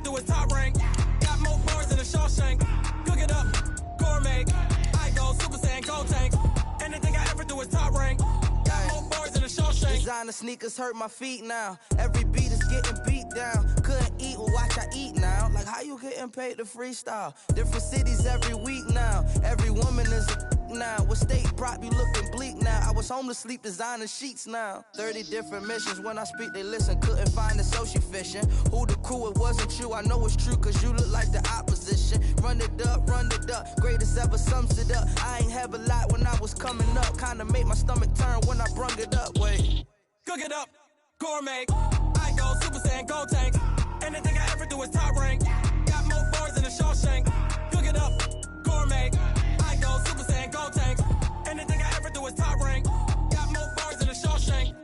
do is top rank. Got more bars than a Shawshank. Cook it up, gourmet. I go Super Saiyan, go tank. Anything I ever do is top rank. Got more bars than a Shawshank. Designer sneakers hurt my feet now. Every beat is getting beat down. Couldn't eat, well watch I eat now. Like how you getting paid to freestyle? Different cities every week now. Every woman is a now. What state brought you looking bleak now? I was home to sleep designing sheets now. 30 different missions. When I speak they listen. Couldn't find the social fishing. Who the crew? It wasn't you. I know it's true cause you look like the opposition. Run it up. Greatest ever sums it up. I ain't have a lot when I was coming up. Kinda made my stomach turn when I brung it up. Wait. Cook it up, gourmet. I go Super Saiyan, go tank. Anything I ever do is top rank. Got more bars than a Shawshank. Cook it up, gourmet. I go Super Saiyan, go tank. Anything I ever do is top rank. Got more bars than a Shawshank.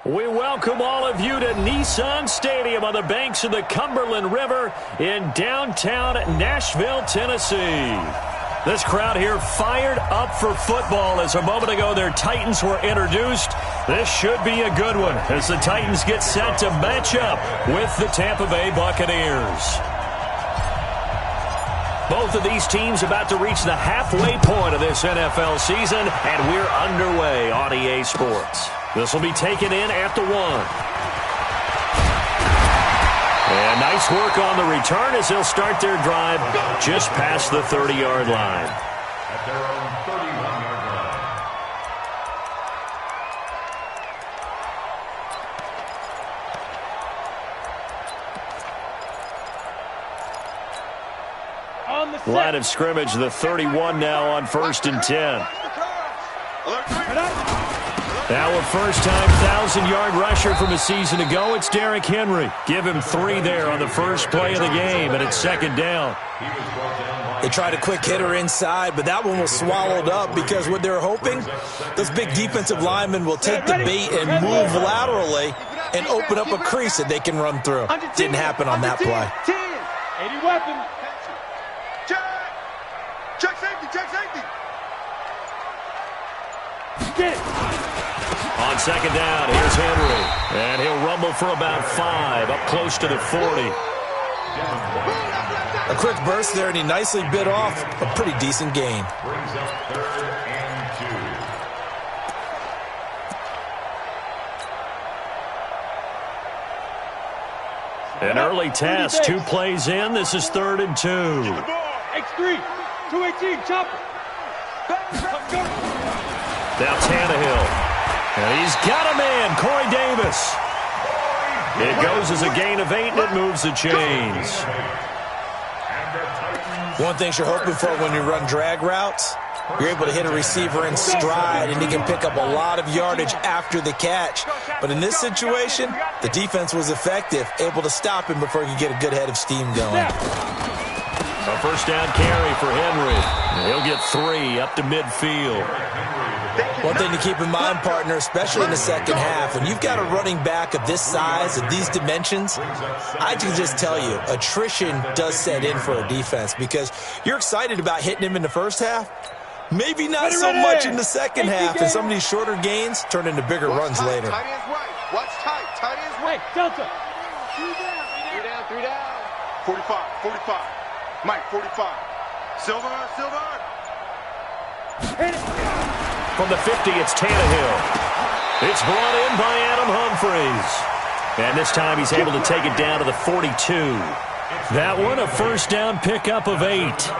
We welcome all of you to Nissan Stadium on the banks of the Cumberland River in downtown Nashville, Tennessee. This crowd here fired up for football as a moment ago their Titans were introduced. This should be a good one as the Titans get set to match up with the Tampa Bay Buccaneers. Both of these teams about to reach the halfway point of this NFL season, and we're underway on EA Sports. This will be taken in at the 1. And nice work on the return as they'll start their drive just past the 30-yard line. At their own 31-yard line. Line of scrimmage, the 31 now on 1st and 10. Now a first-time 1,000-yard rusher from a season ago, it's Derrick Henry. Give him 3 there on the first play of the game, and it's 2nd down. They tried a quick hitter inside, but that one was swallowed up because what they're hoping, those big defensive linemen will take the bait and move laterally and open up a crease that they can run through. Didn't happen on that play. 80 weapon. Check safety. Get it. On 2nd down, here's Henry. And he'll rumble for about 5, up close to the 40. A quick burst there, and he nicely bit off a pretty decent gain. Brings up 3rd and 2. An early test, 2 plays in. This is 3rd and 2. X3, 218, chopper. Now Tannehill. And he's got a man, Corey Davis. It goes as a gain of 8, and it moves the chains. One thing you're hoping for when you run drag routes, you're able to hit a receiver in stride, and he can pick up a lot of yardage after the catch. But in this situation, the defense was effective, able to stop him before he could get a good head of steam going. A first down carry for Henry. He'll get 3 up to midfield. One thing to keep in mind, partner, especially in the second half, when you've got a running back of this size, of these dimensions, I can just tell you, attrition does set in for a defense because you're excited about hitting him in the first half. Maybe not so much in the second half, and some of these shorter gains turn into bigger runs later. Tight ends right. Watch tight. Tight ends right. Delta. 3 down. 45. Mike, 45. Silver. Hit it. From the 50, it's Tannehill. It's brought in by Adam Humphries. And this time he's able to take it down to the 42. That one, a first down pickup of 8.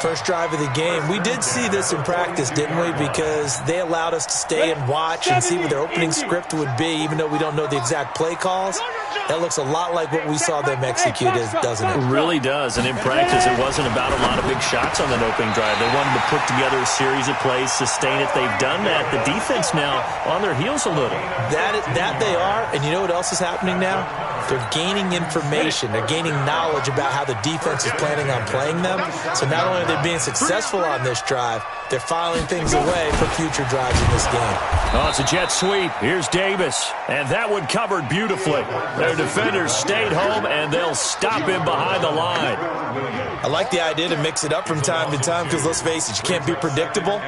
First drive of the game. We did see this in practice, didn't we? Because they allowed us to stay and watch and see what their opening script would be, even though we don't know the exact play calls. That looks a lot like what we saw them execute, doesn't it? It really does. And in practice, it wasn't about a lot of big shots on that opening drive. They wanted to put together a series of plays, sustain it. They've done that. The defense now on their heels a little. That they are. And you know what else is happening now? They're gaining information. They're gaining knowledge about how the defense is planning on playing them. So not only are they they're being successful on this drive. They're filing things away for future drives in this game. Oh, it's a jet sweep. Here's Davis. And that one covered beautifully. Their defenders stayed home, and they'll stop him behind the line. I like the idea to mix it up from time to time because, let's face it, you can't be predictable.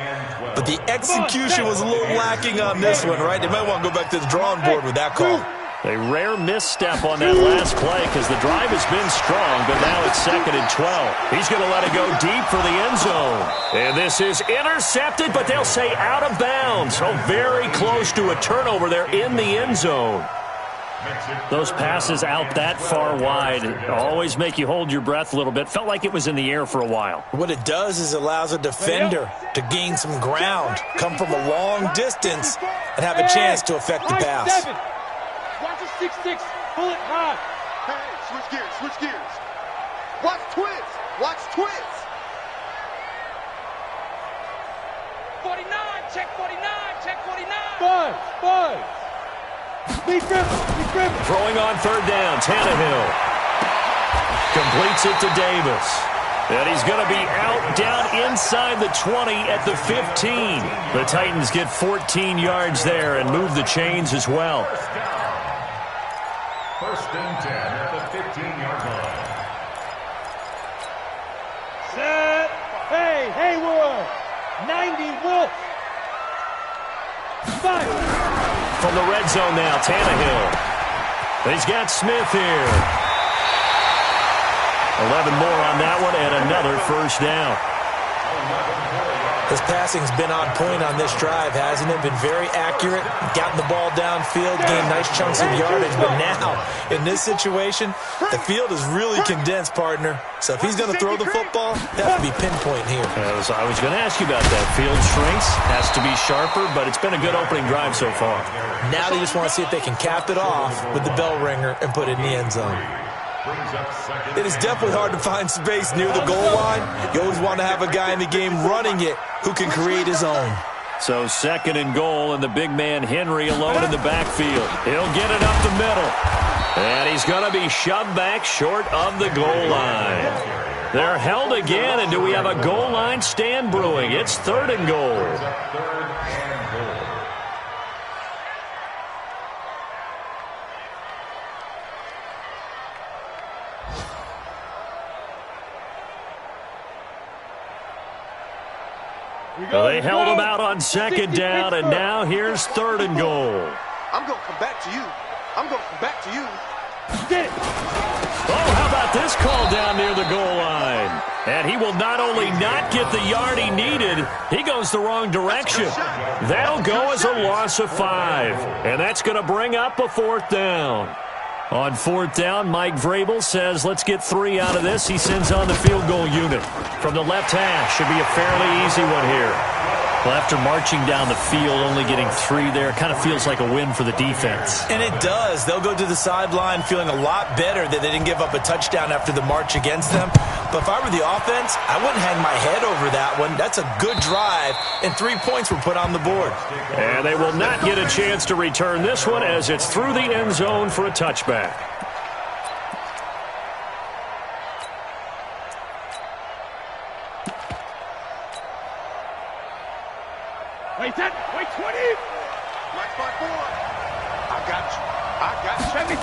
But the execution was a little lacking on this one, right? They might want to go back to the drawing board with that call. A rare misstep on that last play because the drive has been strong, but now it's 2nd and 12. He's going to let it go deep for the end zone. And this is intercepted, but they'll say out of bounds. So very close to a turnover there in the end zone. Those passes out that far wide always make you hold your breath a little bit. Felt like it was in the air for a while. What it does is allows a defender to gain some ground, come from a long distance, and have a chance to affect the pass. Watch a 6-6. Pull it high. Hey, switch gears, switch gears. Watch twist. Watch twist. 49, check 49, check 49. Five. Be driven. Throwing on 3rd down, Tannehill. Completes it to Davis. And he's going to be out down inside the 20 at the 15. The Titans get 14 yards there and move the chains as well. 1st and 10 at the 15-yard line. Set. Hey, Haywood. 90 Wolf. Fire. From the red zone now, Tannehill. He's got Smith here. 11 more on that one and another 1st down. His passing's been on point on this drive, hasn't it? Been very accurate, gotten the ball downfield, gained nice chunks of yardage. But now, in this situation, the field is really condensed, partner. So if he's going to throw the football, that has to be pinpoint here. I was going to ask you about that. Field shrinks, has to be sharper, but it's been a good opening drive so far. Now they just want to see if they can cap it off with the bell ringer and put it in the end zone. It is definitely hard to find space near the goal line. You always want to have a guy in the game running it who can create his own. So 2nd and goal, and the big man Henry alone in the backfield. He'll get it up the middle. And he's going to be shoved back short of the goal line. They're held again, and do we have a goal line stand brewing? It's 3rd and goal. They held him out on 2nd down, and now here's 3rd and goal. I'm going to come back to you. I'm going to come back to you. Oh, how about this call down near the goal line? And he will not only not get the yard he needed, he goes the wrong direction. That'll go as a loss of 5. And that's going to bring up a 4th down. On 4th down, Mike Vrabel says, let's get 3 out of this. He sends on the field goal unit. From the left hash, should be a fairly easy one here. Well, after marching down the field, only getting 3 there, kind of feels like a win for the defense. And it does. They'll go to the sideline feeling a lot better that they didn't give up a touchdown after the march against them. But if I were the offense, I wouldn't hang my head over that one. That's a good drive, and 3 points were put on the board. And they will not get a chance to return this one as it's through the end zone for a touchback. Wait 20. Black spot 4. I got you. Send me 2.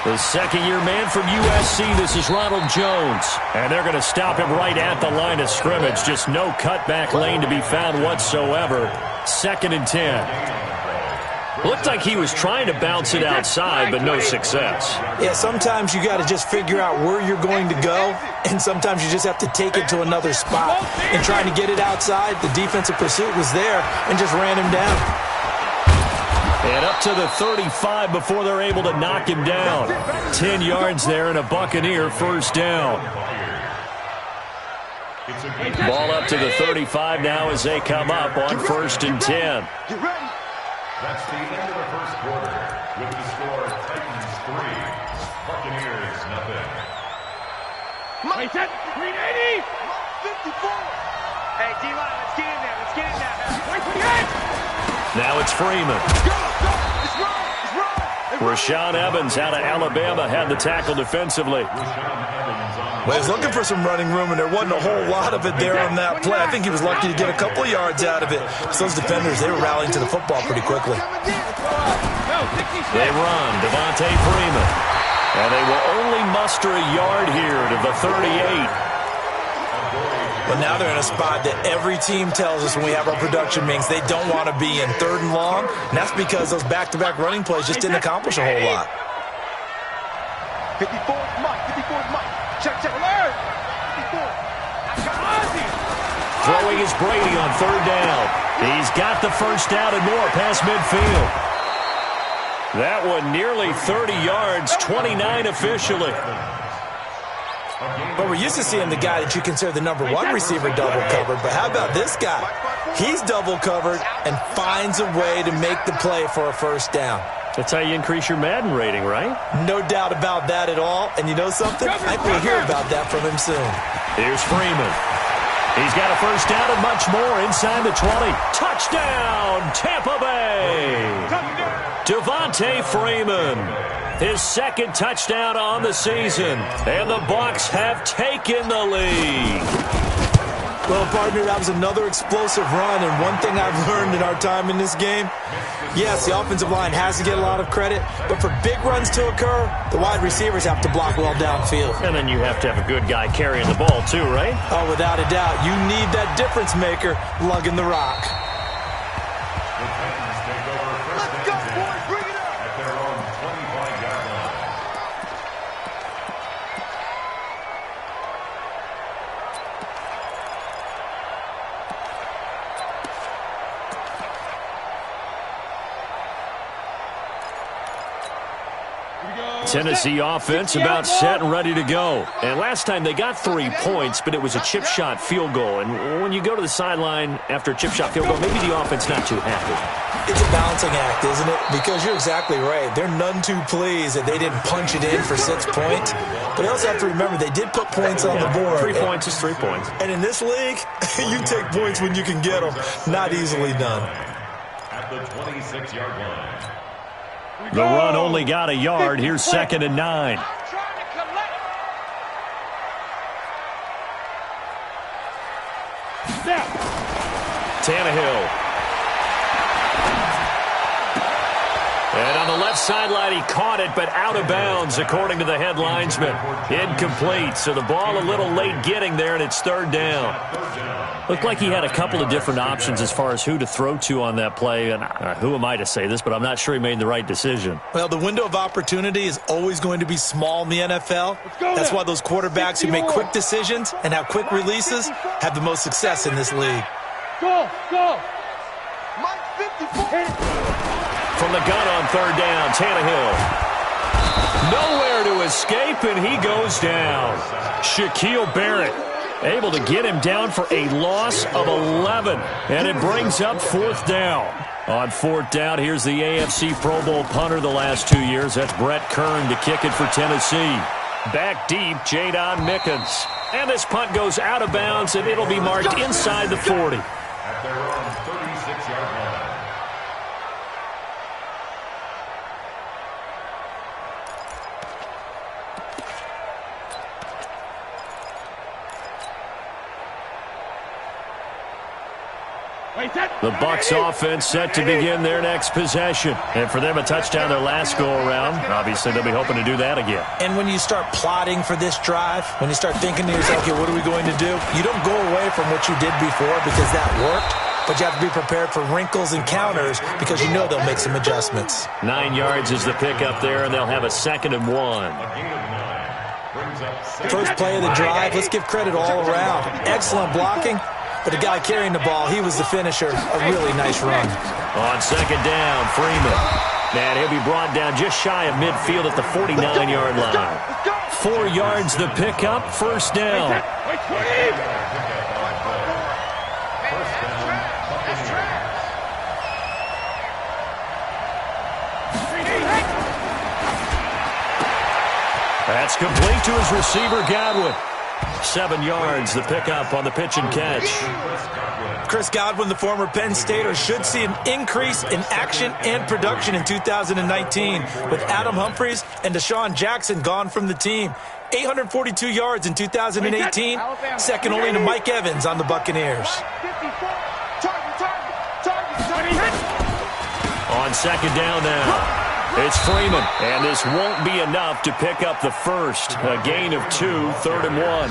The 2nd-year man from USC, this is Ronald Jones. And they're going to stop him right at the line of scrimmage. Just no cutback lane to be found whatsoever. 2nd and 10. Looked like he was trying to bounce it outside, but no success. Yeah, sometimes you got to just figure out where you're going to go, and sometimes you just have to take it to another spot. And trying to get it outside, the defensive pursuit was there and just ran him down. And up to the 35 before they're able to knock him down. 10 yards there and a Buccaneer 1st down. Ball up to the 35 now as they come up on 1st and 10. That's the end of the 1st quarter with the score Titans 3, Buccaneers 0. Wait, 380. 54. Hey, D-line, let's get in there. Let's get in there. Wait for the edge. Now it's Freeman. It's wrong. Rashaan Evans out of Alabama had the tackle defensively. Rashaan Evans on Well, he was looking for some running room, and there wasn't a whole lot of it there on that play. I think he was lucky to get a couple of yards out of it. So those defenders, they were rallying to the football pretty quickly. They run, Devontae Freeman. And they will only muster a yard here to the 38. But now they're in a spot that every team tells us when we have our production meetings they don't want to be in, 3rd and long. And that's because those back-to-back running plays just didn't accomplish a whole lot. 54, Mike. 54, Mike. Check. Alert. 54. Throwing is Brady on 3rd down. He's got the first down and more past midfield. That one nearly 30 yards, 29 officially. But we're used to seeing the guy that you consider the number 1 receiver double covered. But how about this guy? He's double covered and finds a way to make the play for a first down. That's how you increase your Madden rating, right? No doubt about that at all. And you know something? I think we'll hear about that from him soon. Here's Freeman. He's got a first down and much more inside the 20. Touchdown, Tampa Bay! Devontae Freeman, his 2nd touchdown on the season, and the Bucs have taken the lead. Well, partner, that was another explosive run, and one thing I've learned in our time in this game, yes, the offensive line has to get a lot of credit, but for big runs to occur, the wide receivers have to block well downfield. And then you have to have a good guy carrying the ball too, right? Oh, without a doubt. You need that difference maker lugging the rock. Tennessee offense about set and ready to go. And last time they got 3 points, but it was a chip shot field goal. And when you go to the sideline after a chip shot field goal, maybe the offense not too happy. It's a balancing act, isn't it? Because you're exactly right. They're none too pleased that they didn't punch it in for 6 points. But you also have to remember they did put points on the board. 3 points is 3 points. And in this league, you take points when you can get them. Not easily done. At the 26-yard line. The run only got a yard. Here's 2nd and 9. Tannehill. And on the left sideline, he caught it, but out of bounds, according to the head linesman. Incomplete, so the ball a little late getting there, and it's 3rd down. Looked like he had a couple of different options as far as who to throw to on that play. And who am I to say this, but I'm not sure he made the right decision. Well, the window of opportunity is always going to be small in the NFL. That's why those quarterbacks who make quick decisions and have quick releases have the most success in this league. Go! Mike 54. From the gun on 3rd down, Tannehill. Nowhere to escape, and he goes down. Shaquille Barrett able to get him down for a loss of 11. And it brings up 4th down. On 4th down, here's the AFC Pro Bowl punter the last 2 years. That's Brett Kern to kick it for Tennessee. Back deep, Jadon Mickens. And this punt goes out of bounds, and it'll be marked inside the 40. At their own 36-yard line. The Bucs offense set to begin their next possession. And for them, a touchdown their last go-around. Obviously, they'll be hoping to do that again. And when you start plotting for this drive, when you start thinking to yourself, okay, what are we going to do? You don't go away from what you did before because that worked. But you have to be prepared for wrinkles and counters because you know they'll make some adjustments. 9 yards is the pickup there, and they'll have a 2nd and 1. First play of the drive, let's give credit all around. Excellent blocking. But the guy carrying the ball, he was the finisher. A really nice run. On 2nd down, Freeman. And he'll be brought down just shy of midfield at the 49-yard line. 4 yards the pickup, 1st down. That's complete to his receiver, Godwin. 7 yards, the pickup on the pitch and catch. Chris Godwin, the former Penn Stater, should see an increase in action and production in 2019 with Adam Humphries and Deshaun Jackson gone from the team. 842 yards in 2018, second only to Mike Evans on the Buccaneers. On second down now, it's Freeman, and this won't be enough to pick up the first. A gain of 2, 3rd and 1.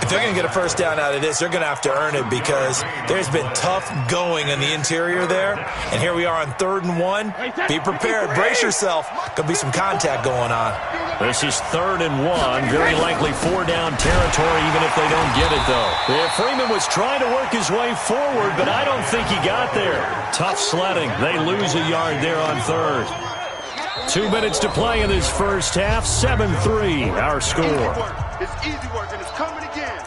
If they're going to get a first down out of this, they're going to have to earn it because there's been tough going in the interior there. And here we are on 3rd and 1. Be prepared. Brace yourself. Going to be some contact going on. This is 3rd and 1. Very likely 4-down territory even if they don't get it, though. Yeah, Freeman was trying to work his way forward, but I don't think he got there. Tough sledding. They lose a yard there on 3rd. 2 minutes to play in this first half. 7-3, our score. It's easy work, and it's coming again.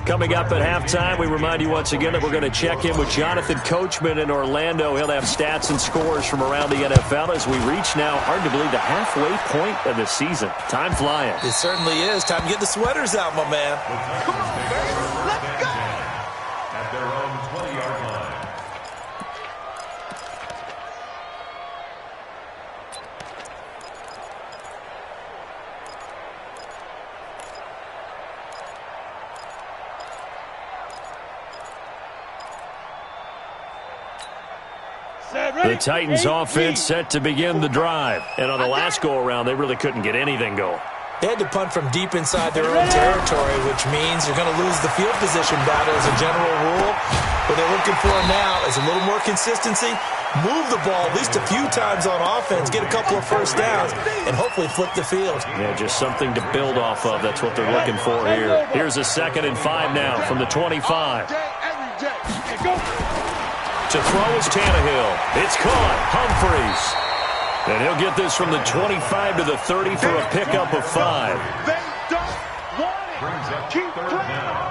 Coming up at halftime, we remind you once again that we're going to check in with Jonathan Coachman in Orlando. He'll have stats and scores from around the NFL as we reach now, hard to believe, the halfway point of the season. Time flying. It certainly is. Time to get the sweaters out, my man. Come on, baby. Let's go. At their own 20-yard line. The Titans offense set to begin the drive. And on the last go-around, they really couldn't get anything going. They had to punt from deep inside their own territory, which means you're going to lose the field position battle as a general rule. What they're looking for now is a little more consistency, move the ball at least a few times on offense, get a couple of first downs, and hopefully flip the field. Yeah, just something to build off of. That's what they're looking for here. Here's a 2nd and 5 now from the 25. To throw is Tannehill. It's caught. Humphries. And he'll get this from the 25 to the 30 for a pickup of 5.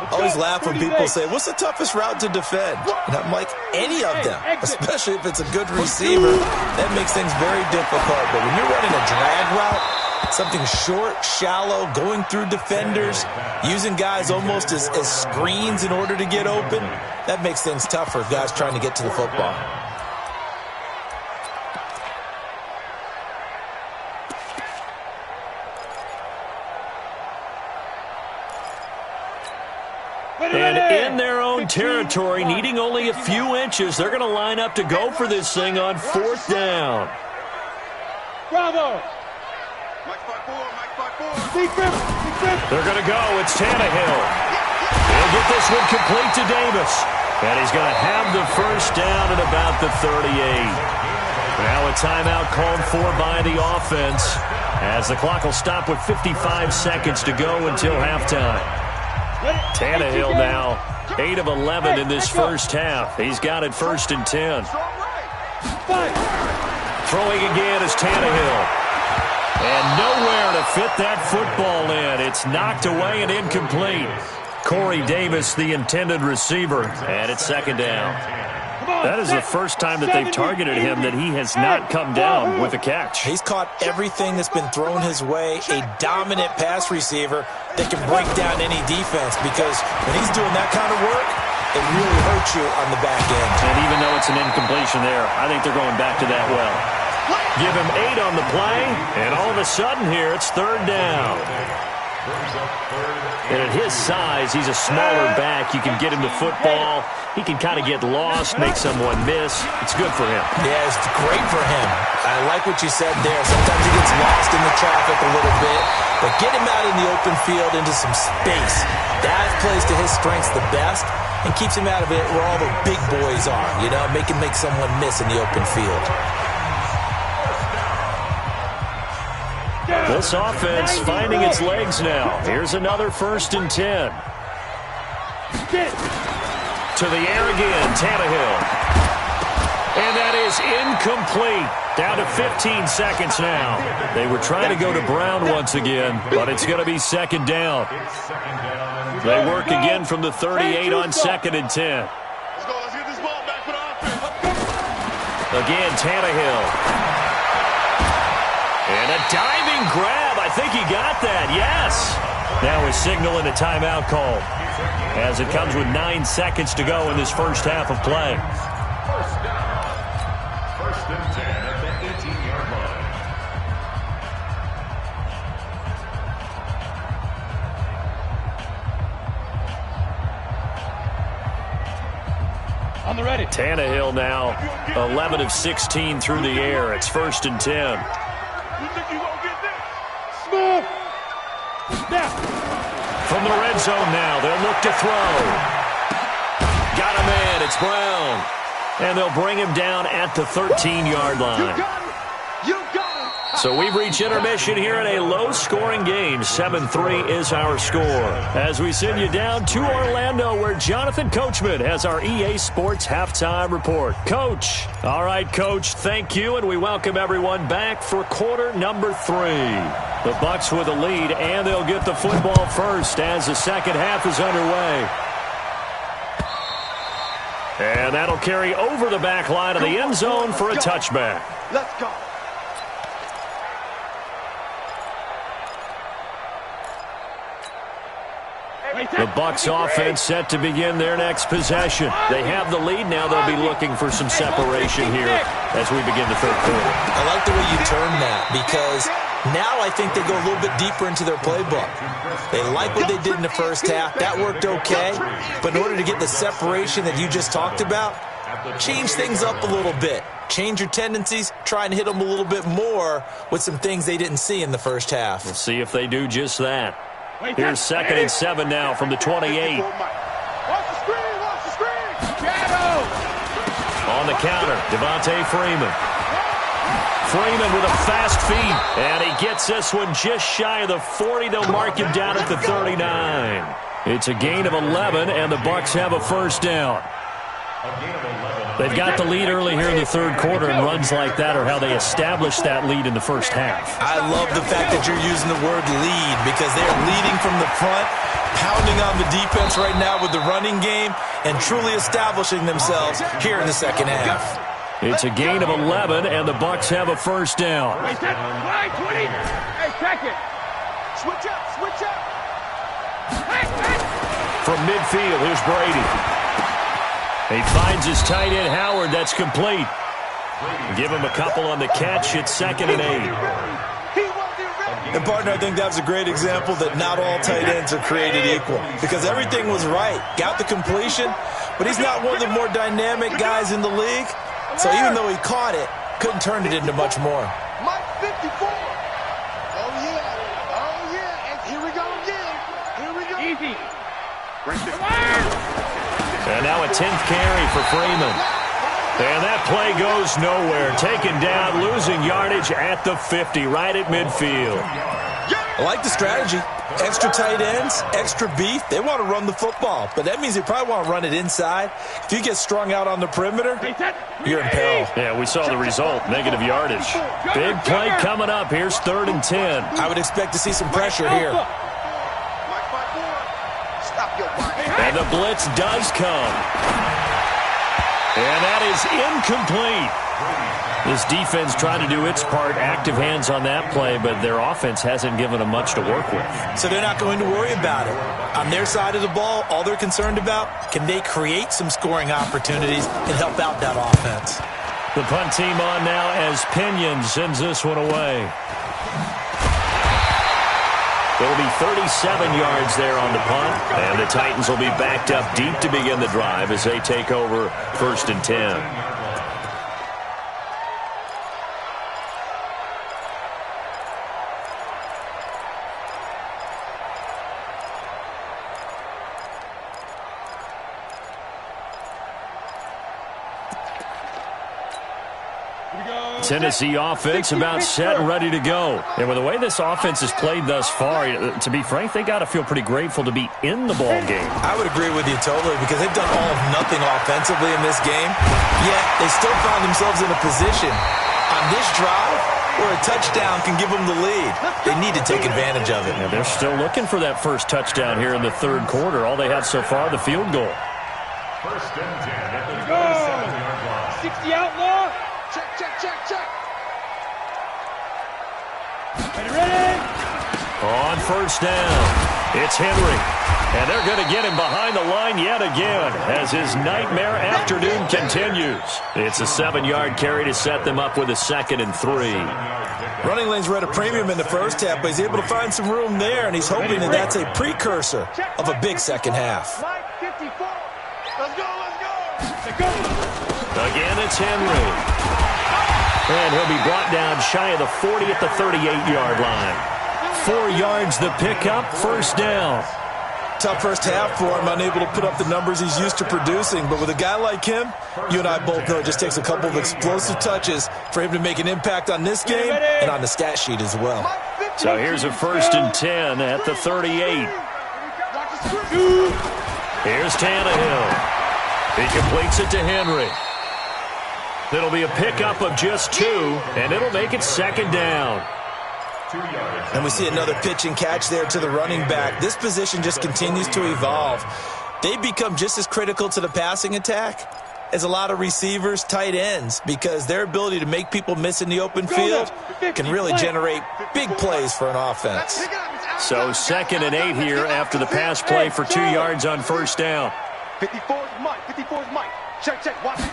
I always laugh when people say, what's the toughest route to defend? And I'm like, any of them, especially if it's a good receiver. That makes things very difficult. But when you're running a drag route, something short, shallow, going through defenders, using guys almost as screens in order to get open, that makes things tough for guys trying to get to the football. And in their own territory, needing only a few inches, they're going to line up to go for this thing on 4th down. Bravo! They're going to go. It's Tannehill. He'll get this one complete to Davis. And he's going to have the first down at about the 38. Now a timeout called for by the offense as the clock will stop with 55 seconds to go until halftime. Tannehill now 8 of 11 in this first half. He's got it 1st and 10. Throwing again is Tannehill. And nowhere to fit that football in. It's knocked away and incomplete. Corey Davis, the intended receiver, and it's 2nd down. That is the first time that they've targeted him that he has not come down with a catch. He's caught everything that's been thrown his way, a dominant pass receiver that can break down any defense because when he's doing that kind of work, it really hurts you on the back end. And even though it's an incompletion there, I think they're going back to that well. Give him 8 on the play, and all of a sudden here, it's 3rd down. And at his size, he's a smaller back. You can get him the football. He can kind of get lost, make someone miss. It's good for him. Yeah, it's great for him. I like what you said there. Sometimes he gets lost in the traffic a little bit, but get him out in the open field into some space. That plays to his strengths the best and keeps him out of it where all the big boys are, you know, make someone miss in the open field. This offense finding its legs now. Here's another 1st and 10. To the air again, Tannehill. And that is incomplete. Down to 15 seconds now. They were trying to go to Brown once again, but it's going to be 2nd down. They work again from the 38 on 2nd and 10. Let's go. Let's get this ball back for the offense. Again, Tannehill. And a diving grab. I think he got that. Yes. Now a signal and a timeout call as it comes with 9 seconds to go in this first half of play. First down. First and 10 at the 18-yard line. On the ready. Tannehill now 11 of 16 through the air. It's first and 10. You think you gonna get this? Smith. Snap. From the red zone now, they'll look to throw. Got a man, it's Brown. And they'll bring him down at the 13-yard line. You got it. So we've reached intermission here in a low-scoring game. 7-3 is our score. As we send you down to Orlando, where Jonathan Coachman has our EA Sports Halftime Report. Coach. All right, Coach, thank you, and we welcome everyone back for quarter number 3. The Bucs with a lead, and they'll get the football first as the second half is underway. And that'll carry over the back line of the end zone for a touchback. Let's go. The Bucs offense set to begin their next possession. They have the lead. Now they'll be looking for some separation here as we begin the third quarter. I like the way you turn that, because now I think they go a little bit deeper into their playbook. They like what they did in the first half. That worked okay. But in order to get the separation that you just talked about, change things up a little bit. Change your tendencies. Try and hit them a little bit more with some things they didn't see in the first half. We'll see if they do just that. Here's 2nd and 7 now from the 28. Watch the screen. Watch the screen. Shadow. On the counter, Devontae Freeman. Freeman with a fast feet, and he gets this one just shy of the 40. They'll mark him down at the 39. It's a gain of 11, and the Bucs have a first down. They've got the lead early here in the third quarter, and runs like that are how they established that lead in the first half. I love the fact that you're using the word lead, because they're leading from the front, pounding on the defense right now with the running game, and truly establishing themselves here in the second half. It's a gain of 11, and the Bucs have a first down. Wait, 20. Hey, check it. Switch up. Switch up. From midfield, here's Brady. He finds his tight end, Howard. That's complete. Give him a couple on the catch. It's 2nd and 8. And, partner, I think that was a great example that not all tight ends are created equal, because everything was right. Got the completion, but he's not one of the more dynamic guys in the league. So even though he caught it, couldn't turn it into much more. Mike 54. Oh, yeah. Oh, yeah. And here we go again. Here we go. Easy. And now a 10th carry for Freeman. And that play goes nowhere. Taken down, losing yardage at the 50, right at midfield. I like the strategy. Extra tight ends, extra beef. They want to run the football, but that means they probably want to run it inside. If you get strung out on the perimeter, you're in peril. Yeah, we saw the result, negative yardage. Big play coming up. Here's 3rd and 10. I would expect to see some pressure here. And the blitz does come. And that is incomplete. This defense trying to do its part, active hands on that play, but their offense hasn't given them much to work with. So they're not going to worry about it. On their side of the ball, all they're concerned about, can they create some scoring opportunities and help out that offense? The punt team on now as Pinion sends this one away. It'll be 37 yards there on the punt, and the Titans will be backed up deep to begin the drive as they take over 1st and 10. Tennessee offense about set and ready to go. And with the way this offense has played thus far, to be frank, they got to feel pretty grateful to be in the ball game. I would agree with you totally, because they've done all of nothing offensively in this game, yet they still found themselves in a position on this drive where a touchdown can give them the lead. They need to take advantage of it. And they're still looking for that first touchdown here in the third quarter. All they have so far, the field goal. 1st and 10 at the 37-yard line. 60 outlaw. Check. Ready? On first down, it's Henry. And they're going to get him behind the line yet again as his nightmare afternoon continues. It's a 7-yard carry to set them up with a 2nd and 3. Running lanes were at a premium in the first half, but he's able to find some room there, and he's hoping that that's a precursor of a big second half. Let's go. Again, it's Henry. And he'll be brought down shy of the 40 at the 38-yard line. 4 yards the pickup, first down. Tough first half for him, unable to put up the numbers he's used to producing. But with a guy like him, you and I both know it just takes a couple of explosive touches for him to make an impact on this game and on the stat sheet as well. So here's a 1st and 10 at the 38. Here's Tannehill. He completes it to Henry. It'll be a pickup of just 2, and it'll make it 2nd down. And we see another pitch and catch there to the running back. This position just continues to evolve. They become just as critical to the passing attack as a lot of receivers, tight ends, because their ability to make people miss in the open field can really generate big plays for an offense. So 2nd and 8 here after the pass play for 2 yards on first down. 54's Mike. Check. Watch it.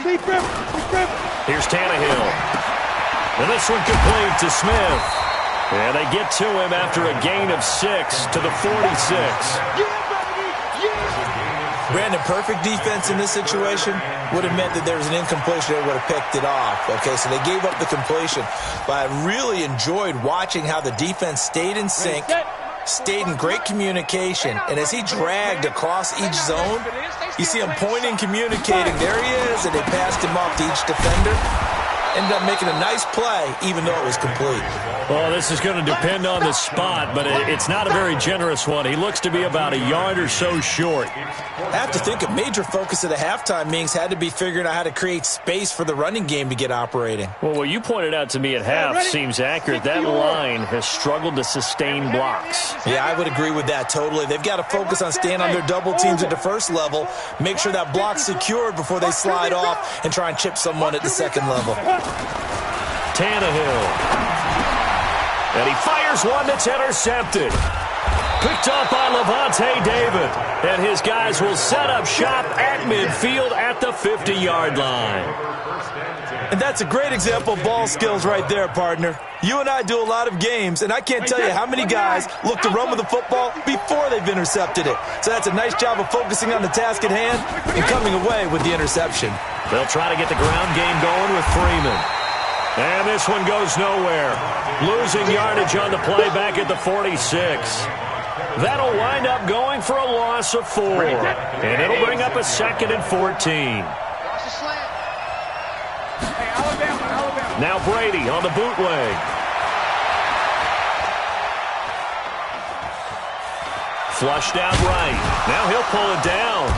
Here's Tannehill. And this one complete to Smith. And they get to him after a gain of 6 to the 46. Brandon, perfect defense in this situation would have meant that there was an incompletion that would have picked it off. Okay, so they gave up the completion. But I really enjoyed watching how the defense stayed in sync, stayed in great communication, and as he dragged across each zone, you see him pointing, communicating. There he is, and they passed him off to each defender. Ended up making a nice play, even though it was complete. Well, this is going to depend on the spot, but it's not a very generous one. He looks to be about a yard or so short. I have to think a major focus of the halftime meetings had to be figuring out how to create space for the running game to get operating. Well, what you pointed out to me at half seems accurate. That line has struggled to sustain blocks. Yeah, I would agree with that totally. They've got to focus on staying on their double teams at the first level, make sure that block's secured before they slide off and try and chip someone at the second level. Tannehill. And he fires one that's intercepted. Picked up by Levante David. And his guys will set up shop at midfield at the 50-yard line. And that's a great example of ball skills right there, partner. You and I do a lot of games, and I can't tell you how many guys look to run with the football before they've intercepted it. So that's a nice job of focusing on the task at hand and coming away with the interception. They'll try to get the ground game going with Freeman. And this one goes nowhere. Losing yardage on the play back at the 46. That'll wind up going for a loss of 4. And it'll bring up a 2nd and 14. Now Brady on the bootleg. Flushed out right. Now he'll pull it down.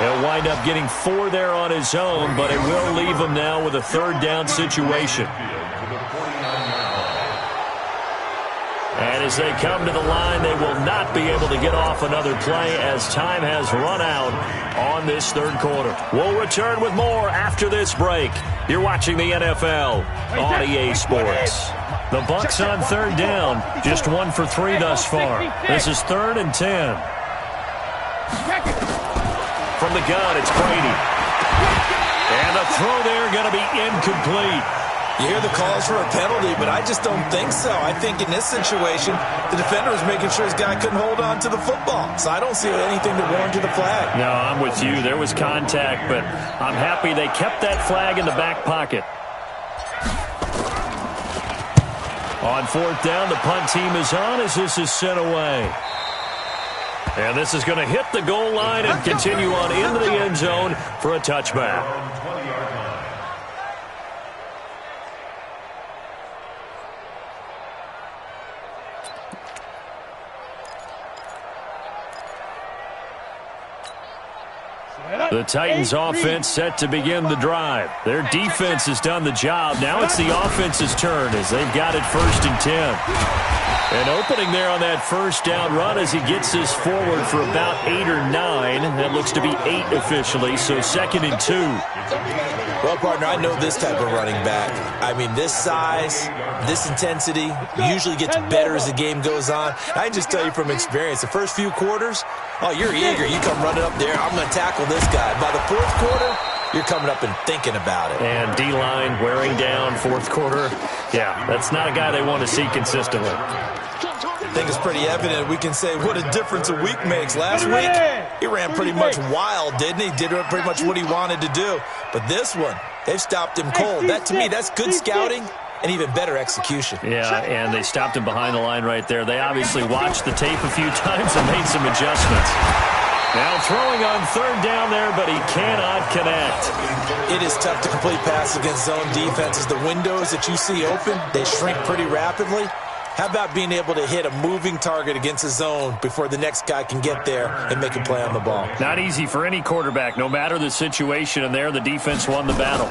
He'll wind up getting 4 there on his own, but it will leave him now with a 3rd down situation. And as they come to the line, they will not be able to get off another play as time has run out on this 3rd quarter. We'll return with more after this break. You're watching the NFL on EA Sports. The Bucs on 3rd down, just 1 for 3 thus far. This is 3rd and 10. From the gun, it's Brady. And the throw there going to be incomplete. You hear the calls for a penalty, but I just don't think so. I think in this situation, the defender was making sure his guy couldn't hold on to the football. So I don't see anything that warranted the flag. No, I'm with you. There was contact, but I'm happy they kept that flag in the back pocket. On 4th down, the punt team is on as this is sent away. And this is going to hit the goal line and continue on into the end zone for a touchback. The Titans offense set to begin the drive. Their defense has done the job. Now it's the offense's turn as they've got it 1st and 10. An opening there on that first down run as he gets this forward for about 8 or 9. That looks to be 8 officially, so 2nd and 2. Well, partner, I know this type of running back. I mean, this size, this intensity usually gets better as the game goes on. I can just tell you from experience, the first few quarters, oh, you're eager. You come running up there, I'm going to tackle this guy. By the 4th quarter, you're coming up and thinking about it. And D-line wearing down 4th quarter. Yeah, that's not a guy they want to see consistently. I think it's pretty evident. We can say what a difference a week makes. Last week, he ran pretty much wild, didn't he? Did pretty much what he wanted to do. But this one, they've stopped him cold. That, to me, that's good scouting and even better execution. Yeah, and they stopped him behind the line right there. They obviously watched the tape a few times and made some adjustments. Now throwing on 3rd down there, but he cannot connect. It is tough to complete passes against zone defenses. The windows that you see open, they shrink pretty rapidly. How about being able to hit a moving target against a zone before the next guy can get there and make a play on the ball? Not easy for any quarterback, no matter the situation, and there the defense won the battle.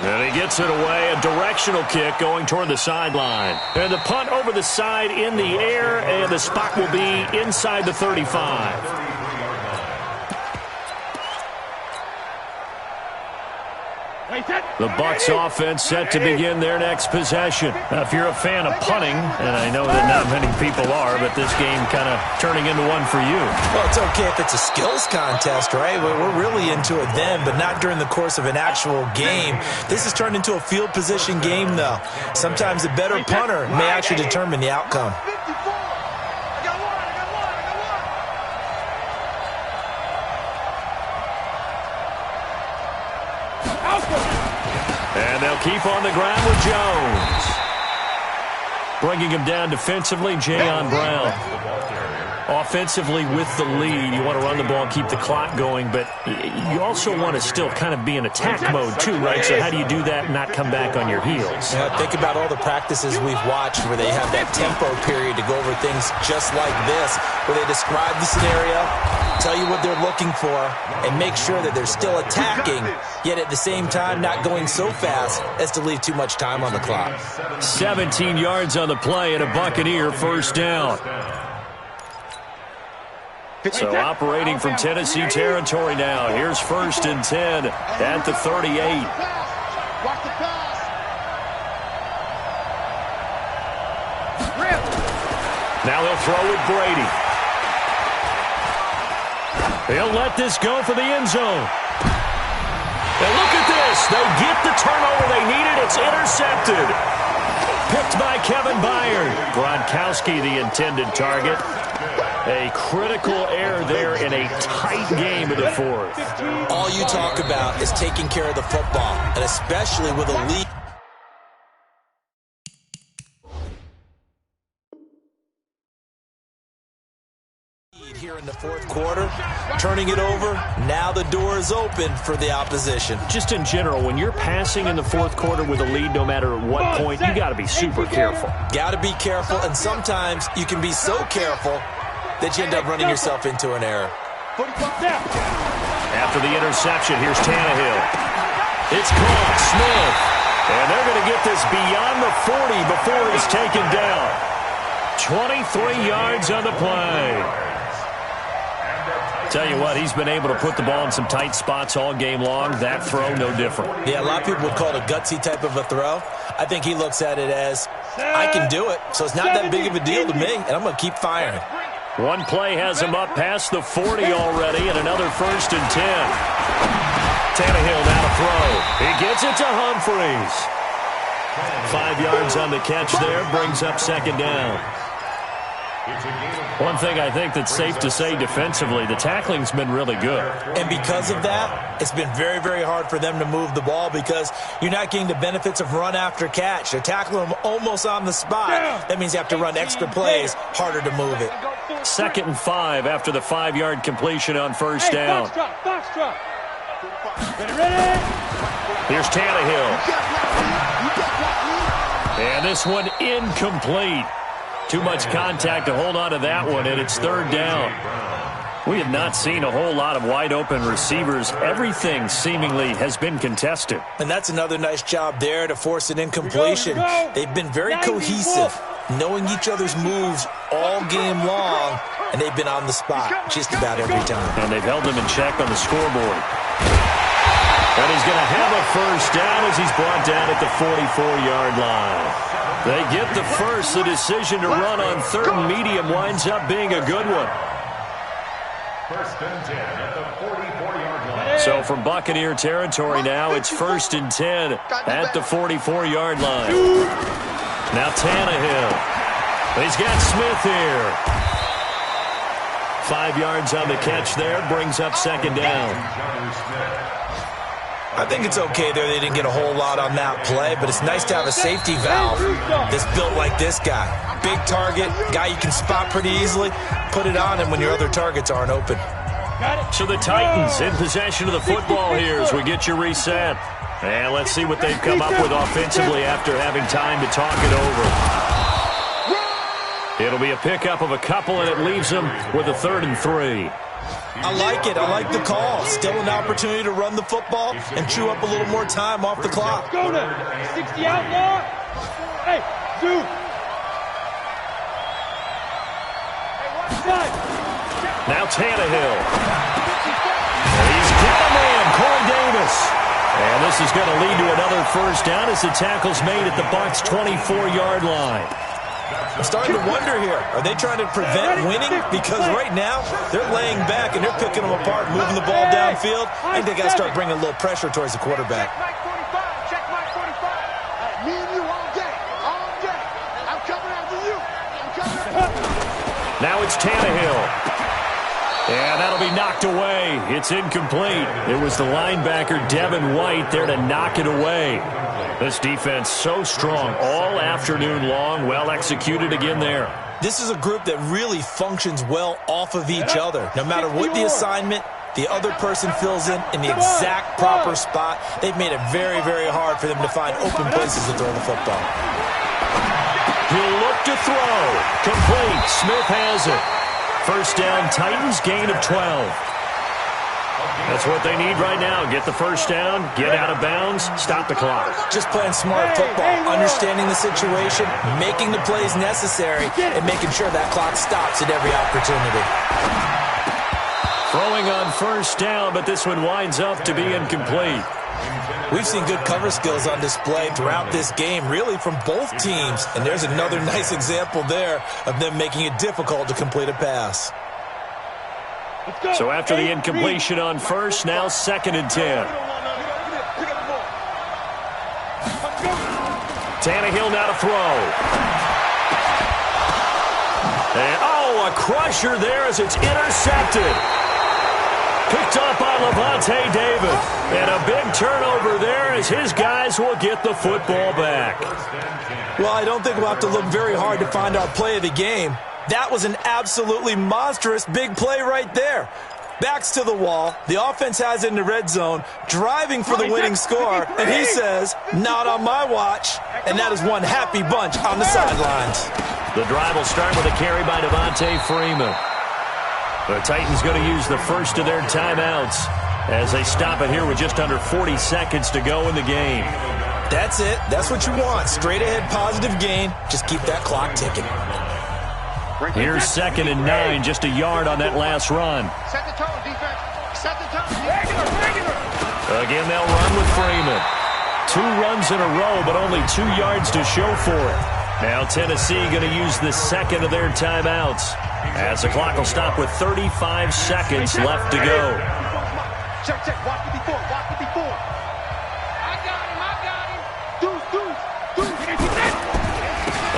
And he gets it away, a directional kick going toward the sideline. And the punt over the side in the air, and the spot will be inside the 35. The Bucs offense set to begin their next possession. Now, if you're a fan of punting, and I know that not many people are, but this game kind of turning into one for you. Well, it's okay if it's a skills contest, right? We're really into it then, but not during the course of an actual game. This has turned into a field position game, though. Sometimes a better punter may actually determine the outcome. And they'll keep on the ground with Jones. Bringing him down defensively, Jayon Brown. Offensively with the lead, you want to run the ball and keep the clock going, but you also want to still kind of be in attack mode too, right? So how do you do that and not come back on your heels? Yeah, think about all the practices we've watched where they have that tempo period to go over things just like this, where they describe the scenario, tell you what they're looking for, and make sure that they're still attacking, yet at the same time not going so fast as to leave too much time on the clock. 17 yards on the play and a Buccaneer first down. So operating from Tennessee territory now. Here's 1st and 10 at the 38. Now they'll throw with Brady. He'll let this go for the end zone. And look at this. They get the turnover they needed. It's intercepted. Picked by Kevin Byard. Gronkowski, the intended target. A critical error there in a tight game in the 4th. All you talk about is taking care of the football, and especially with a lead. Here in the 4th quarter, turning it over, now the door is open for the opposition. Just in general, when you're passing in the 4th quarter with a lead, no matter at what point, you got to be super careful. Got to be careful, and sometimes you can be so careful that you end up running yourself into an error. After the interception, here's Tannehill. It's caught, Smith. And they're going to get this beyond the 40 before he's taken down. 23 yards on the play. Tell you what, he's been able to put the ball in some tight spots all game long. That throw, no different. Yeah, a lot of people would call it a gutsy type of a throw. I think he looks at it as, I can do it, so it's not that big of a deal to me, and I'm going to keep firing. One play has him up past the 40 already, and another 1st and 10. Tannehill now to throw. He gets it to Humphries. 5 yards on the catch there, brings up 2nd down. One thing I think that's safe to say defensively, the tackling's been really good. And because of that, it's been very, very hard for them to move the ball because you're not getting the benefits of run after catch. They're tackling them almost on the spot. That means you have to run extra plays, harder to move it. 2nd and 5 after the 5-yard completion on 1st down. Here's Tannehill. And this one incomplete. Too much contact to hold on to that one, and it's 3rd down. We have not seen a whole lot of wide-open receivers. Everything seemingly has been contested. And that's another nice job there to force an incompletion. They've been very cohesive. knowing each other's moves all game long, and they've been on the spot just about every time. And they've held them in check on the scoreboard. And he's going to have a first down as he's brought down at the 44-yard line. They get the first. The decision to run on third and medium winds up being a good one. First and 10 at the 44-yard line. So from Buccaneer territory now, it's first and 10 at the 44-yard line. Now Tannehill. He's got Smith here. 5 yards on the catch there, brings up second down. I think it's okay there. They didn't get a whole lot on that play, but it's nice to have a safety valve that's built like this guy. Big target, guy you can spot pretty easily. Put it on him when your other targets aren't open. So the Titans in possession of the football here as we get you reset. And let's see what they've come up with offensively after having time to talk it over. It'll be a pickup of a couple, and it leaves them with a 3rd and 3. I like it. I like the call. Still an opportunity to run the football and chew up a little more time off the clock. Go now. 60 outlaw. Hey, dude. Now Tannehill. He's got a man, Corey Davis. And this is going to lead to another first down as the tackle's made at the Bucs' 24-yard line. I'm starting to wonder here. Are they trying to prevent winning? Because right now, they're laying back and they're picking them apart, moving the ball downfield. I think they got to start bringing a little pressure towards the quarterback. Check Mike 45. Me and you all day. All day. I'm coming after you. I'm coming after you. Now it's Tannehill. And that'll be knocked away. It's incomplete. It was the linebacker, Devin White, there to knock it away. This defense so strong all afternoon long. Well executed again there. This is a group that really functions well off of each other. No matter what the assignment, the other person fills in the exact proper spot. They've made it very, very hard for them to find open places to throw the football. He'll look to throw. Complete. Smith has it. First down, Titans, gain of 12. That's what they need right now. Get the first down, get out of bounds, stop the clock. Just playing smart football, understanding the situation, making the plays necessary, and making sure that clock stops at every opportunity. Throwing on first down, but this one winds up to be incomplete. We've seen good cover skills on display throughout this game, really from both teams. And there's another nice example there of them making it difficult to complete a pass. So after the incompletion on first, now 2nd and 10. Tannehill now to throw. And, a crusher there as it's intercepted. Picked up by Levante David. And a big turnover there as his guys will get the football back. Well, I don't think we'll have to look very hard to find our play of the game. That was an absolutely monstrous big play right there. Backs to the wall. The offense has it in the red zone, driving for the winning score. And he says, not on my watch. And that is one happy bunch on the sidelines. The drive will start with a carry by Devontae Freeman. The Titans going to use the first of their timeouts as they stop it here with just under 40 seconds to go in the game. That's it. That's what you want. Straight ahead positive gain. Just keep that clock ticking. Here's 2nd and 9, just a yard on that last run. Set the tone, defense. Set the tone. Again, they'll run with Freeman. 2 runs in a row, but only 2 yards to show for it. Now Tennessee going to use the second of their timeouts as the clock will stop with 35 seconds left to go. Check. Watch the before. I got him. Deuce.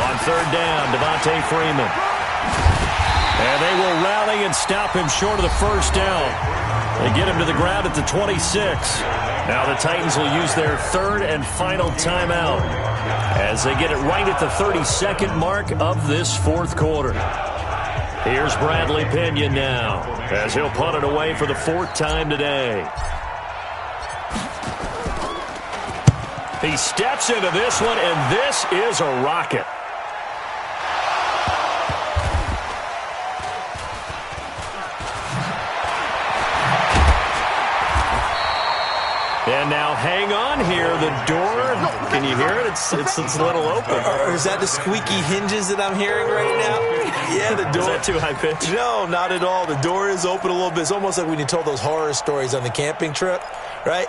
On 3rd down, Devontae Freeman. And they will rally and stop him short of the first down. They get him to the ground at the 26. Now the Titans will use their 3rd and final timeout as they get it right at the 32nd mark of this 4th quarter. Here's Bradley Pinion now as he'll punt it away for the 4th time today. He steps into this one, and this is a rocket. And now hang on here. The door, can you hear it? It's a little open. Or is that the squeaky hinges that I'm hearing right now? Yeah, the door. Is that too high pitch? No, not at all. The door is open a little bit. It's almost like when you told those horror stories on the camping trip, right?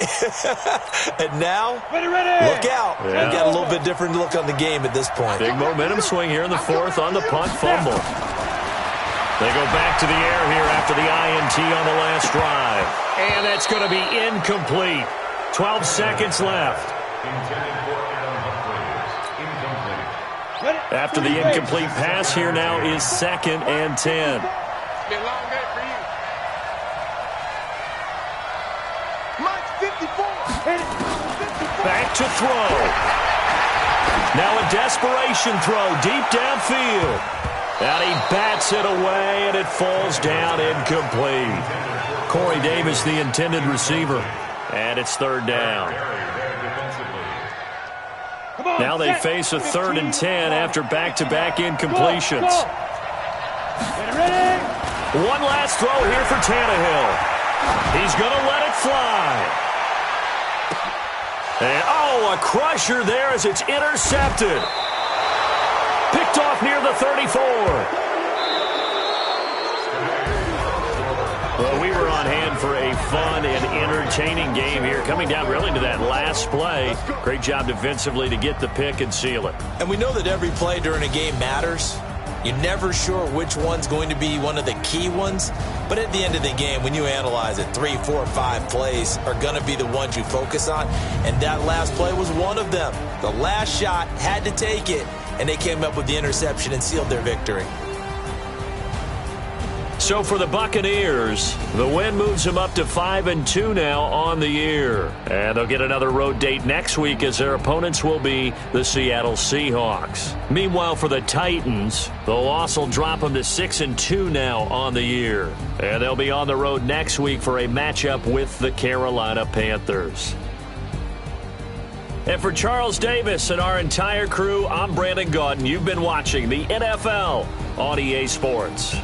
And now, look out. Yeah. We got a little bit different look on the game at this point. Big momentum swing here in the fourth on the punt fumble. They go back to the air here after the INT on the last drive. And that's going to be incomplete. 12 seconds left. After the incomplete pass, here now is 2nd and 10. Back to throw. Now a desperation throw deep downfield. And he bats it away, and it falls down incomplete. Corey Davis, the intended receiver. And it's 3rd down. Now they face a 3rd and 10 after back-to-back incompletions. One last throw here for Tannehill. He's going to let it fly. And, a crusher there as it's intercepted. Picked off near the 34. Well, we were on hand for a fun and entertaining game here, coming down really to that last play. Great job defensively to get the pick and seal it. And we know that every play during a game matters. You're never sure which one's going to be one of the key ones. But at the end of the game, when you analyze it, 3, 4, 5 plays are going to be the ones you focus on. And that last play was one of them. The last shot had to take it, and they came up with the interception and sealed their victory. So for the Buccaneers, the win moves them up to 5-2 now on the year. And they'll get another road date next week as their opponents will be the Seattle Seahawks. Meanwhile, for the Titans, the loss will drop them to 6-2 now on the year. And they'll be on the road next week for a matchup with the Carolina Panthers. And for Charles Davis and our entire crew, I'm Brandon Gaudin. You've been watching the NFL on EA Sports.